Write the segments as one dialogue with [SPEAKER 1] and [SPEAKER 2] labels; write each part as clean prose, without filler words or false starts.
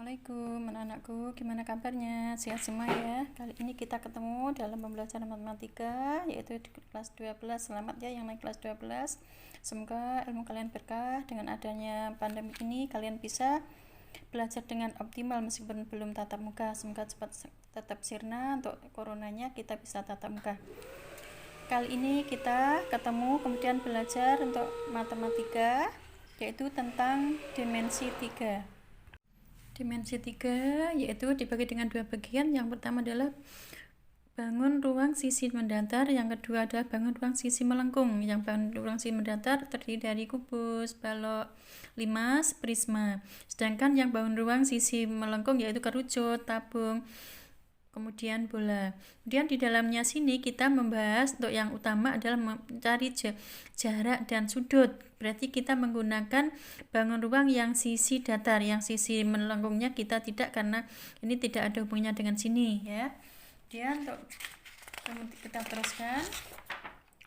[SPEAKER 1] Assalamualaikum anak-anakku, gimana kabarnya? Sehat semua ya? Kali ini kita ketemu dalam pembelajaran matematika, yaitu di kelas 12. Selamat ya yang naik kelas 12. Semoga ilmu kalian berkah. Dengan adanya pandemi ini, kalian bisa belajar dengan optimal meskipun belum tatap muka. Semoga cepat tetap sirna untuk coronanya, kita bisa tatap muka. Kali ini kita ketemu kemudian belajar untuk matematika, yaitu tentang dimensi 3. Dimensi 3 yaitu dibagi dengan dua bagian. Yang pertama adalah bangun ruang sisi mendatar, yang kedua adalah bangun ruang sisi melengkung. Yang bangun ruang sisi mendatar terdiri dari kubus, balok, limas, prisma. Sedangkan yang bangun ruang sisi melengkung yaitu kerucut, tabung, kemudian bola. Kemudian di dalamnya sini kita membahas untuk yang utama adalah mencari jarak dan sudut. Berarti kita menggunakan bangun ruang yang sisi datar, yang sisi melengkungnya kita tidak, karena ini tidak ada hubungannya dengan sini ya. Kemudian untuk kita teruskan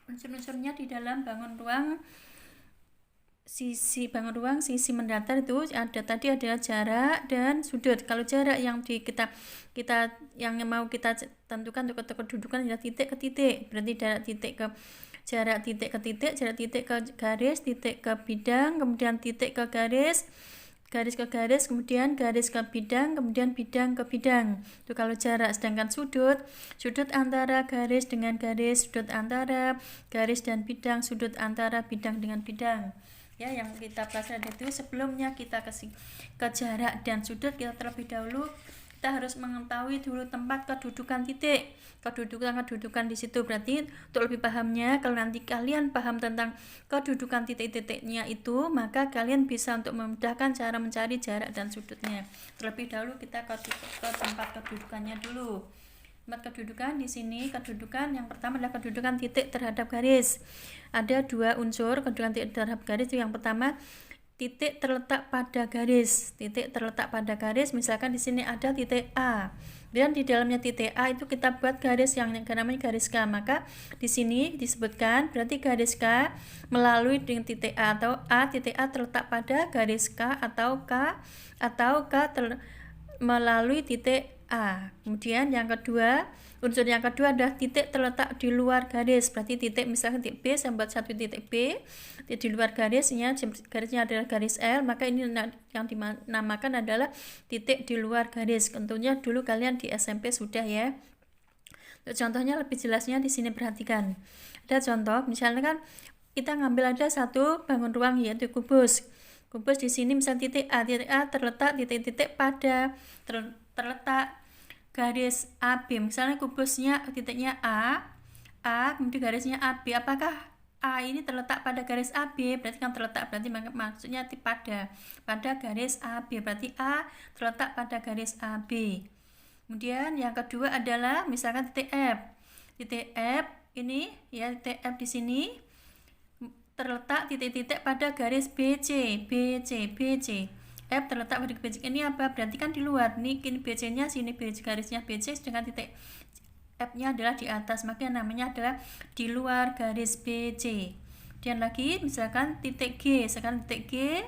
[SPEAKER 1] unsur-unsurnya di dalam bangun ruang sisi mendatar itu ada tadi adalah jarak dan sudut. Kalau jarak yang kita yang mau kita tentukan untuk kedudukan adalah titik ke titik. Berarti jarak titik ke titik, jarak titik ke garis, titik ke bidang, kemudian titik ke garis, garis ke garis, kemudian garis ke bidang, kemudian bidang ke bidang. Itu kalau jarak. Sedangkan sudut antara garis dengan garis, sudut antara garis dan bidang, sudut antara bidang dengan bidang. Ya, yang kita pelajari itu sebelumnya kita ke jarak dan sudut, kita terlebih dahulu kita harus mengetahui dulu tempat kedudukan titik, kedudukan di situ. Berarti untuk lebih pahamnya, kalau nanti kalian paham tentang kedudukan titik-titiknya itu, maka kalian bisa untuk memudahkan cara mencari jarak dan sudutnya. Terlebih dahulu kita ke tempat kedudukannya dulu. Tempat kedudukan di sini, kedudukan yang pertama adalah kedudukan titik terhadap garis. Ada dua unsur kedudukan titik terhadap garis. Itu yang pertama, titik terletak pada garis. Titik terletak pada garis, misalkan di sini ada titik A. Dan di dalamnya titik A itu kita buat garis yang namanya garis K. Maka di sini disebutkan berarti garis K melalui dengan titik A, atau titik A terletak pada garis K, atau K melalui titik A. Kemudian yang kedua, unsur yang kedua adalah titik terletak di luar garis. Berarti titik misalkan titik B, saya buat satu titik B di luar garisnya adalah garis L, maka ini yang dinamakan adalah titik di luar garis. Tentunya dulu kalian di SMP sudah ya. Untuk contohnya lebih jelasnya di sini perhatikan. Ada contoh, misalnya kan kita ngambil ada satu bangun ruang yaitu kubus. Kubus di sini misalnya titik A terletak titik-titik pada terletak garis AB. Misalnya kubusnya titiknya A, kemudian garisnya AB. Apakah A ini terletak pada garis AB? Berarti kan terletak, berarti maksudnya pada garis AB. Berarti A terletak pada garis AB. Kemudian yang kedua adalah misalkan titik F. Titik F ini ya, titik F di sini terletak titik-titik pada garis BC. F terletak pada BC. Ini apa? Berarti kan di luar. Nih BC-nya sini, garisnya BC, sedangkan titik F-nya adalah di atas. Maka namanya adalah di luar garis BC. Dan lagi misalkan titik G. Sekarang titik G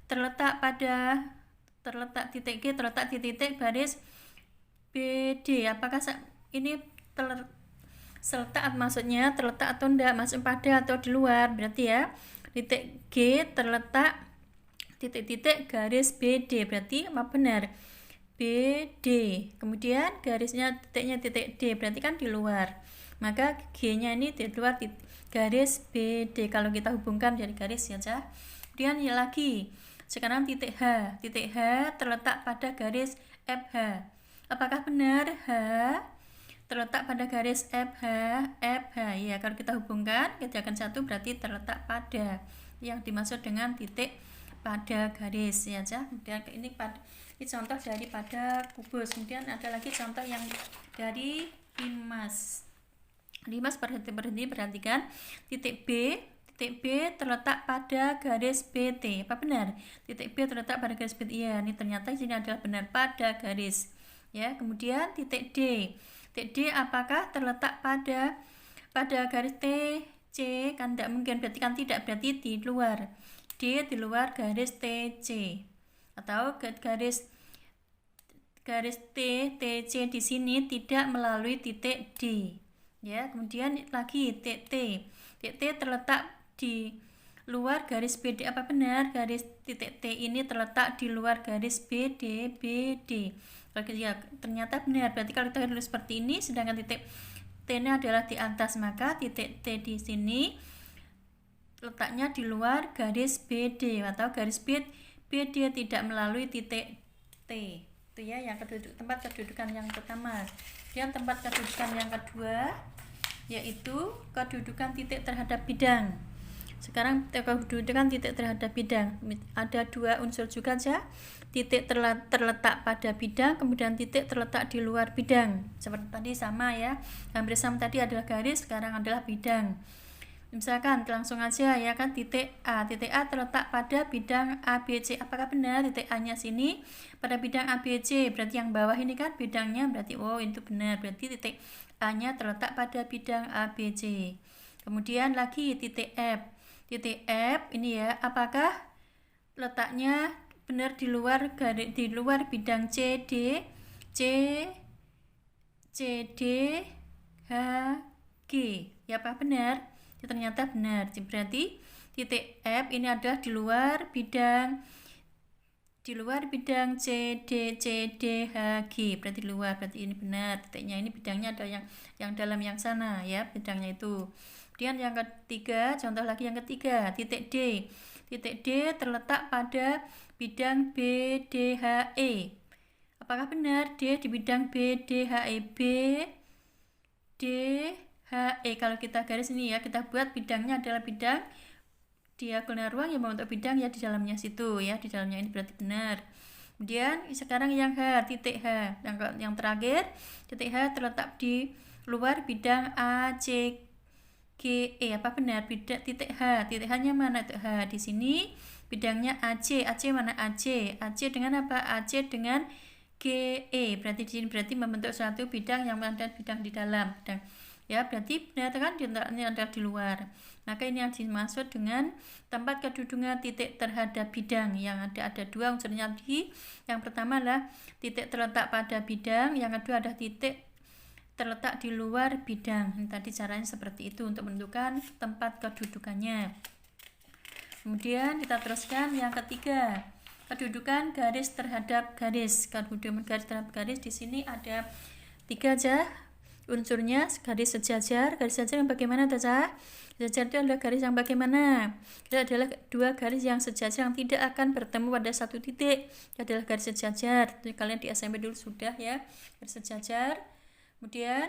[SPEAKER 1] terletak titik-titik garis BD. Apakah ini terletak, maksudnya terletak atau enggak, maksud pada atau di luar? Berarti ya titik G terletak titik-titik garis BD. Berarti apa benar? BD. Kemudian garisnya titiknya titik D, berarti kan di luar. Maka G-nya ini di luar garis BD. Kalau kita hubungkan dari garis saja. Kemudian lagi, sekarang titik H. Titik H terletak pada garis FH. Apakah benar H terletak pada garis FH? Ya, kalau kita hubungkan kerjakan satu berarti terletak pada, yang dimaksud dengan titik pada garis ya. Kemudian ini contoh daripada kubus. Kemudian ada lagi contoh yang dari limas. Perhatikan titik B terletak pada garis BT. Apa benar? Titik B terletak pada garis BT. Ya, ini ternyata ini adalah benar, pada garis. Ya, kemudian titik D. Titik D apakah terletak pada garis TC? Kan tidak mungkin, berarti kan tidak, berarti di luar. D di luar garis TC atau garis garis TC di sini tidak melalui titik D. Ya, kemudian lagi TT terletak di luar garis BD. Apa benar garis titik T ini terletak di luar garis BD? Ya, ternyata benar. Berarti kalau kita tulis seperti ini, sedangkan titik T ini adalah di atas, maka titik T di sini letaknya di luar garis BD atau garis BD tidak melalui titik T. Itu ya yang tempat kedudukan yang pertama. Dan tempat kedudukan yang kedua yaitu kedudukan titik terhadap bidang. Sekarang kedudukan titik terhadap bidang. Ada dua unsur juga saja. Titik terletak pada bidang, kemudian titik terletak di luar bidang. Seperti tadi sama ya. Hampir sama, tadi adalah garis, sekarang adalah bidang. Misalkan langsung aja ya kan, titik A terletak pada bidang ABC. Apakah benar titik A-nya sini pada bidang ABC? Berarti yang bawah ini kan bidangnya, berarti oh itu benar. Berarti titik A-nya terletak pada bidang ABC. Kemudian lagi titik F. Titik F ini ya, apakah letaknya benar di luar bidang CD, H, G? Ya, apa benar? Ya, ternyata benar. Berarti titik F ini adalah di luar bidang CDH, G. Berarti luar, berarti ini benar. Titiknya ini bidangnya ada yang dalam yang sana ya, bidangnya itu. Kemudian yang ketiga, contoh lagi yang ketiga, titik D. Titik D terletak pada bidang BDHE. Apakah benar D di bidang BDHE? BDHE, kalau kita garis ini ya, kita buat bidangnya adalah bidang diagonal ruang yang membentuk bidang ya di dalamnya situ ya, di dalamnya ini berarti benar. Kemudian sekarang yang H, titik H, yang terakhir, titik H terletak di luar bidang ACGE. Apa benar? Titik H-nya mana? Titik H di sini bidangnya AC mana? AC dengan apa? AC dengan GE. Berarti di sini membentuk suatu bidang yang ada bidang di dalam. Ya, berarti benar kan ini ada di luar. Maka ini yang dimaksud dengan tempat kedudukan titik terhadap bidang. Yang ada dua unsurnya tadi. Yang pertama adalah titik terletak pada bidang, yang kedua adalah titik terletak di luar bidang. Ini tadi caranya seperti itu untuk menentukan tempat kedudukannya. Kemudian kita teruskan yang ketiga, kedudukan garis terhadap garis. Kedudukan garis terhadap garis di sini ada 3 aja unsurnya. Garis sejajar yang bagaimana saja? Sejajar itu adalah garis yang bagaimana? Itu adalah dua garis yang sejajar yang tidak akan bertemu pada satu titik. Itu adalah garis sejajar. Jadi kalian di SMP dulu sudah ya, garis sejajar. Kemudian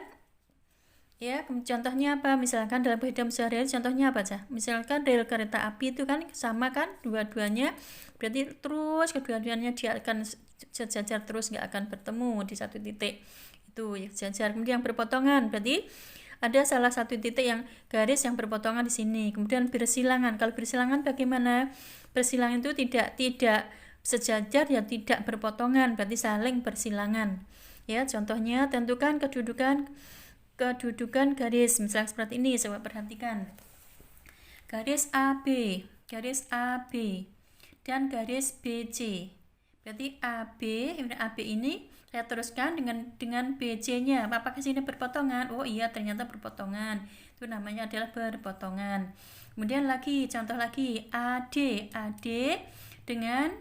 [SPEAKER 1] ya, contohnya apa? Misalkan dalam kehidupan sehari-hari contohnya apa aja? Misalkan rel kereta api itu kan sama kan dua-duanya, berarti terus kedua-duanya dia akan sejajar terus, nggak akan bertemu di satu titik. Itu ya sejajar. Kemudian yang berpotongan, berarti ada salah satu titik yang garis yang berpotongan di sini. Kemudian bersilangan. Kalau bersilangan bagaimana? Bersilangan itu tidak sejajar ya, tidak berpotongan, berarti saling bersilangan. Ya, contohnya tentukan kedudukan garis. Misalnya seperti ini, coba perhatikan. Garis AB dan garis BC. Berarti AB ini saya teruskan dengan BC-nya. Apakah sini berpotongan? Oh iya, ternyata berpotongan. Itu namanya adalah berpotongan. Kemudian lagi, contoh lagi, AD dengan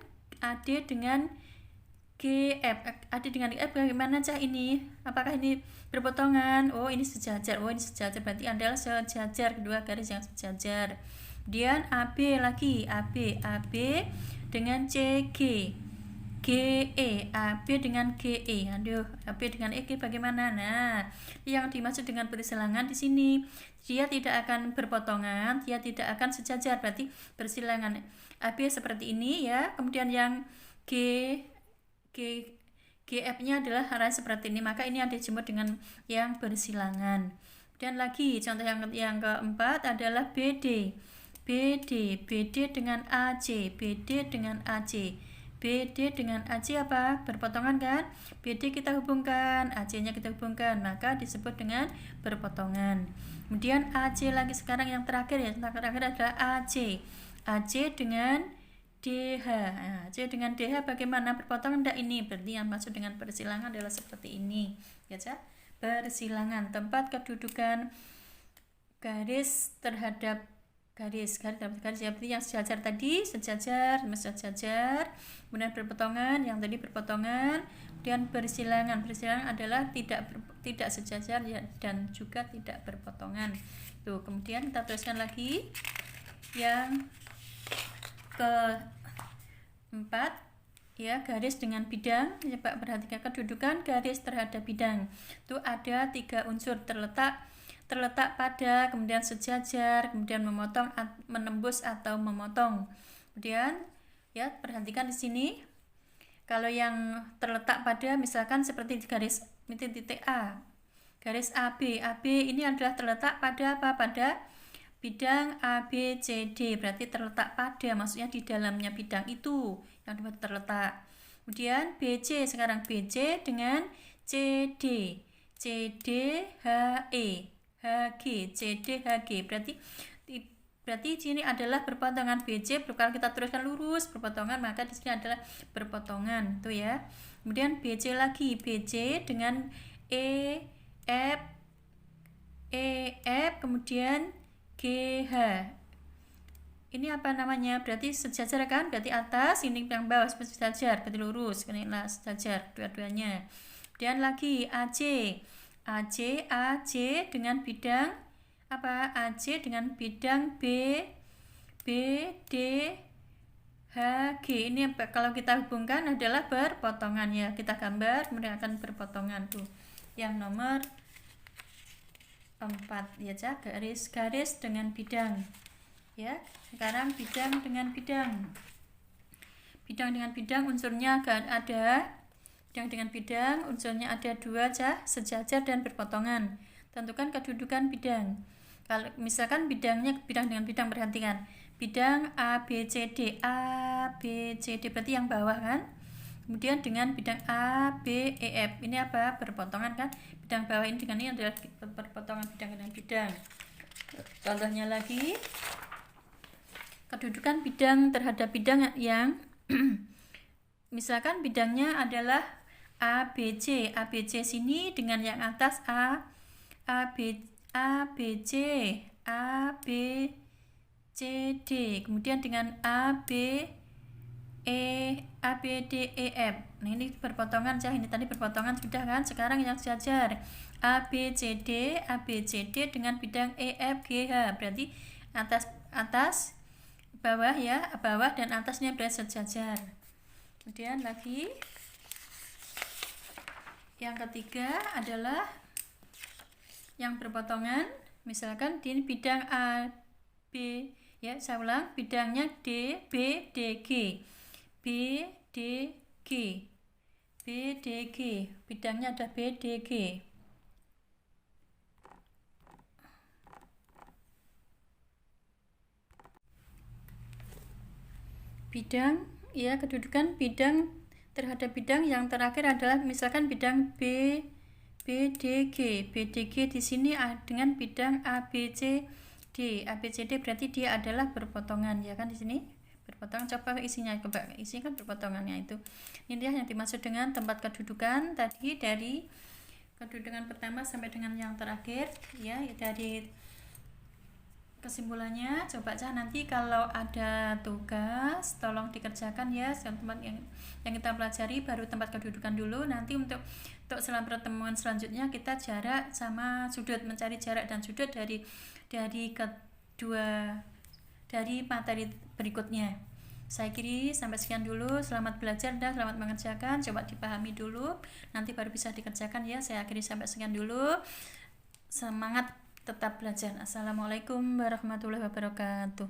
[SPEAKER 1] GF. AD dengan GF bagaimana cah ini? Apakah ini berpotongan? Oh, ini sejajar. Berarti adalah sejajar, kedua garis yang sejajar. Kemudian AB dengan CG. GE, AB dengan GE. AB dengan EG bagaimana? Nah, yang dimaksud dengan bersilangan di sini, dia tidak akan berpotongan, dia tidak akan sejajar, berarti bersilangan. AB seperti ini ya. Kemudian yang GF-nya adalah arah seperti ini, maka ini yang disebut dengan yang bersilangan. Dan lagi contoh yang keempat adalah BD dengan AC. BD dengan AC apa? Berpotongan kan? BD kita hubungkan, AC-nya kita hubungkan, maka disebut dengan berpotongan. Kemudian AC lagi sekarang yang terakhir ya, adalah AC dengan DH. Nah, C dengan DH bagaimana berpotongan? Enggak, ini berarti yang maksud dengan bersilangan adalah seperti ini ya Cak. Bersilangan, tempat kedudukan garis terhadap garis seperti yang sejajar tadi, sejajar, kemudian berpotongan, yang tadi berpotongan, kemudian bersilangan adalah tidak sejajar ya, dan juga tidak berpotongan. Tuh, kemudian kita teruskan lagi yang keempat ya, garis dengan bidang. Coba perhatikan kedudukan garis terhadap bidang. Itu ada 3 unsur, terletak pada, kemudian sejajar, kemudian memotong, menembus atau memotong. Kemudian ya, perhatikan di sini. Kalau yang terletak pada misalkan seperti garis titik A. Garis AB. AB ini adalah terletak pada apa? Pada bidang ABCD. Berarti terletak pada, maksudnya di dalamnya bidang itu yang terletak. Kemudian BC, sekarang BC dengan CD. CD, HE. HG, CD, HG. Berarti sini adalah berpotongan BC. Kalau kita teruskan lurus berpotongan, maka di sini adalah berpotongan, tuh ya. Kemudian BC lagi, BC dengan EF, kemudian GH. Ini apa namanya? Berarti sejajar kan? Berarti atas, ini yang bawah sejajar, berarti lurus, kena sejajar dua-duanya. Kemudian lagi AC. AC dengan bidang apa? AC dengan bidang B, D, HG. Ini kalau kita hubungkan adalah berpotongan ya. Kita gambar kemudian akan berpotongan tuh. Yang nomor 4 ya Cak, garis dengan bidang. Ya, sekarang bidang dengan bidang. Bidang dengan bidang unsurnya ada. Bidang dengan bidang unsurnya ada 2 Cak, sejajar dan berpotongan. Tentukan kedudukan bidang. Kalau misalkan bidang dengan bidang, perhatikan. Bidang ABCD, berarti yang bawah kan? Kemudian dengan bidang ABEF, ini apa? Berpotongan kan? Bidang bawah ini dengan ini adalah berpotongan bidang dengan bidang. Contohnya lagi, kedudukan bidang terhadap bidang yang misalkan bidangnya adalah ABC. ABC sini dengan yang atas ABC, ABCD, kemudian dengan ABDEF. Nah, ini berpotongan Cah, ini tadi berpotongan sudah kan? Sekarang yang sejajar ABCD dengan bidang EFGH. Berarti atas bawah ya, bawah dan atasnya berada sejajar. Kemudian lagi yang ketiga adalah yang berpotongan. Misalkan di bidang A, B ya, saya ulang, bidangnya D, B, D, G. B, D, G. B, D, G. Bidangnya ada B, D, G. Bidang ya, kedudukan bidang terhadap bidang yang terakhir adalah misalkan bidang BDG. BDG di sini dengan bidang ABCD. ABCD berarti dia adalah berpotongan ya kan, di sini berpotongan. Coba isinya kan berpotongannya itu. Ini yang dimaksud dengan tempat kedudukan tadi, dari kedudukan pertama sampai dengan yang terakhir ya. Dari kesimpulannya, coba Cah nanti kalau ada tugas tolong dikerjakan ya, tempat yang kita pelajari baru tempat kedudukan dulu. Nanti untuk selama pertemuan selanjutnya kita jarak sama sudut, mencari jarak dan sudut dari materi berikutnya. Saya kira sampai sekian dulu. Selamat belajar dan selamat mengerjakan. Coba dipahami dulu, nanti baru bisa dikerjakan ya. Saya akhiri sampai sekian dulu. Semangat tetap belajar. Assalamualaikum warahmatullahi wabarakatuh.